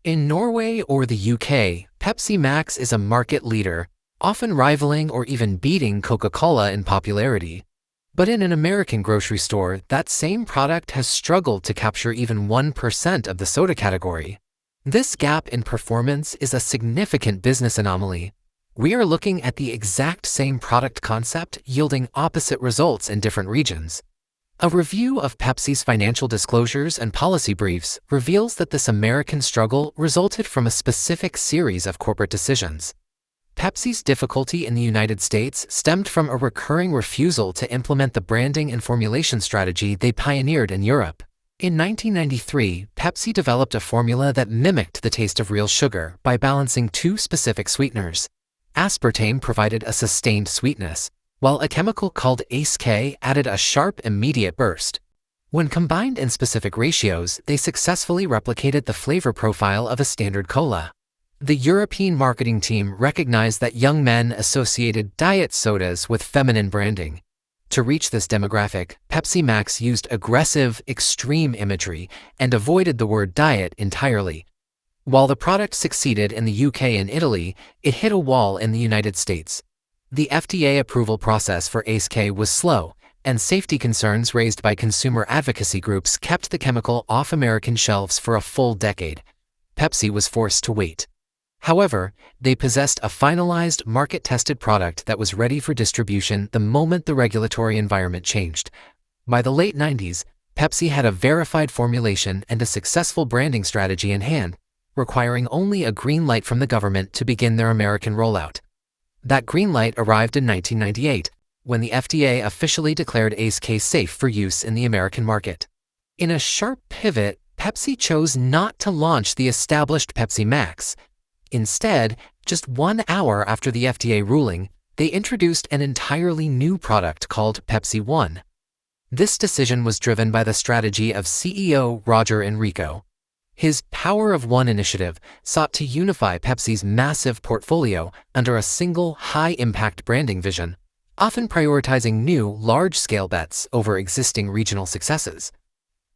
In Norway or the UK, Pepsi Max is a market leader, often rivaling or even beating Coca-Cola in popularity. But in an American grocery store, that same product has struggled to capture even 1% of the soda category. This gap in performance is a significant business anomaly. We are looking at the exact same product concept yielding opposite results in different regions. A review of Pepsi's financial disclosures and policy briefs reveals that this American struggle resulted from a specific series of corporate decisions. Pepsi's difficulty in the United States stemmed from a recurring refusal to implement the branding and formulation strategy they pioneered in Europe. In 1993, Pepsi developed a formula that mimicked the taste of real sugar by balancing two specific sweeteners. Aspartame provided a sustained sweetness, while a chemical called ACE-K added a sharp, immediate burst. When combined in specific ratios, they successfully replicated the flavor profile of a standard cola. The European marketing team recognized that young men associated diet sodas with feminine branding. To reach this demographic, Pepsi Max used aggressive, extreme imagery and avoided the word diet entirely. While the product succeeded in the UK and Italy, it hit a wall in the United States. The FDA approval process for ACE-K was slow, and safety concerns raised by consumer advocacy groups kept the chemical off American shelves for a full decade. Pepsi was forced to wait. However, they possessed a finalized, market-tested product that was ready for distribution the moment the regulatory environment changed. By the late 90s, Pepsi had a verified formulation and a successful branding strategy in hand, requiring only a green light from the government to begin their American rollout. That green light arrived in 1998, when the FDA officially declared ACE-K safe for use in the American market. In a sharp pivot, Pepsi chose not to launch the established Pepsi Max. Instead, just 1 hour after the FDA ruling, they introduced an entirely new product called Pepsi One. This decision was driven by the strategy of CEO Roger Enrico. His Power of One initiative sought to unify Pepsi's massive portfolio under a single high-impact branding vision, often prioritizing new, large-scale bets over existing regional successes.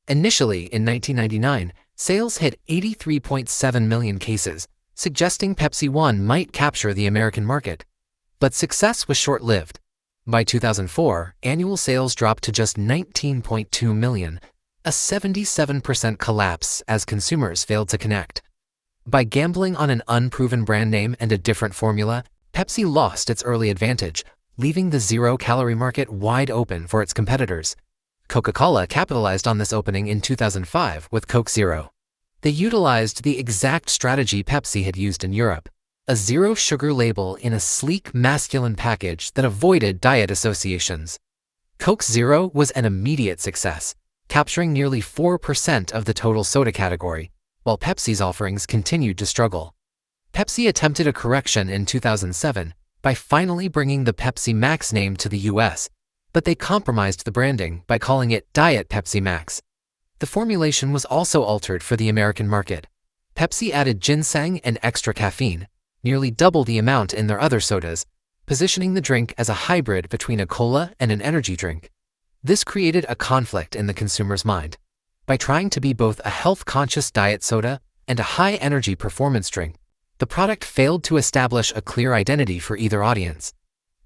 Initially, in 1999, sales hit 83.7 million cases, suggesting Pepsi One might capture the American market. But success was short-lived. By 2004, annual sales dropped to just 19.2 million, a 77% collapse as consumers failed to connect. By gambling on an unproven brand name and a different formula, Pepsi lost its early advantage, leaving the zero-calorie market wide open for its competitors. Coca-Cola capitalized on this opening in 2005 with Coke Zero. They utilized the exact strategy Pepsi had used in Europe, a zero-sugar label in a sleek, masculine package that avoided diet associations. Coke Zero was an immediate success, capturing nearly 4% of the total soda category, while Pepsi's offerings continued to struggle. Pepsi attempted a correction in 2007 by finally bringing the Pepsi Max name to the US, but they compromised the branding by calling it Diet Pepsi Max. The formulation was also altered for the American market. Pepsi added ginseng and extra caffeine, nearly double the amount in their other sodas, positioning the drink as a hybrid between a cola and an energy drink. This created a conflict in the consumer's mind. By trying to be both a health-conscious diet soda and a high-energy performance drink, the product failed to establish a clear identity for either audience.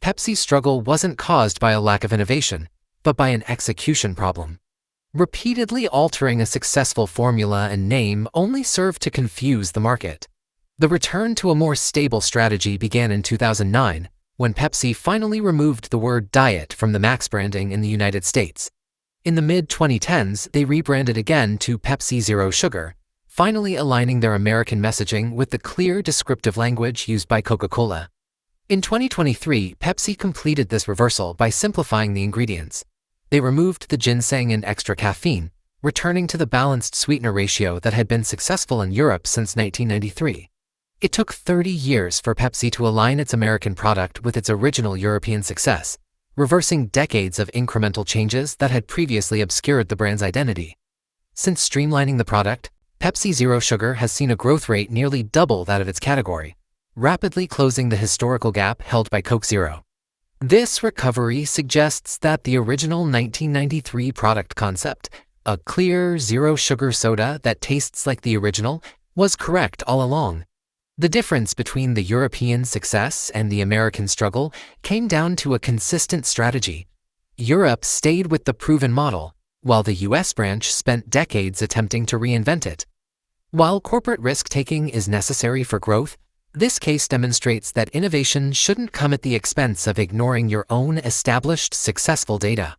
Pepsi's struggle wasn't caused by a lack of innovation, but by an execution problem. Repeatedly altering a successful formula and name only served to confuse the market. The return to a more stable strategy began in 2009, when Pepsi finally removed the word diet from the Max branding in the United States. In the mid-2010s, they rebranded again to Pepsi Zero Sugar, finally aligning their American messaging with the clear, descriptive language used by Coca-Cola. In 2023, Pepsi completed this reversal by simplifying the ingredients. They removed the ginseng and extra caffeine, returning to the balanced sweetener ratio that had been successful in Europe since 1993. It took 30 years for Pepsi to align its American product with its original European success, reversing decades of incremental changes that had previously obscured the brand's identity. Since streamlining the product, Pepsi Zero Sugar has seen a growth rate nearly double that of its category, rapidly closing the historical gap held by Coke Zero. This recovery suggests that the original 1993 product concept, a clear, zero-sugar soda that tastes like the original, was correct all along. The difference between the European success and the American struggle came down to a consistent strategy. Europe stayed with the proven model, while the US branch spent decades attempting to reinvent it. While corporate risk-taking is necessary for growth, this case demonstrates that innovation shouldn't come at the expense of ignoring your own established successful data.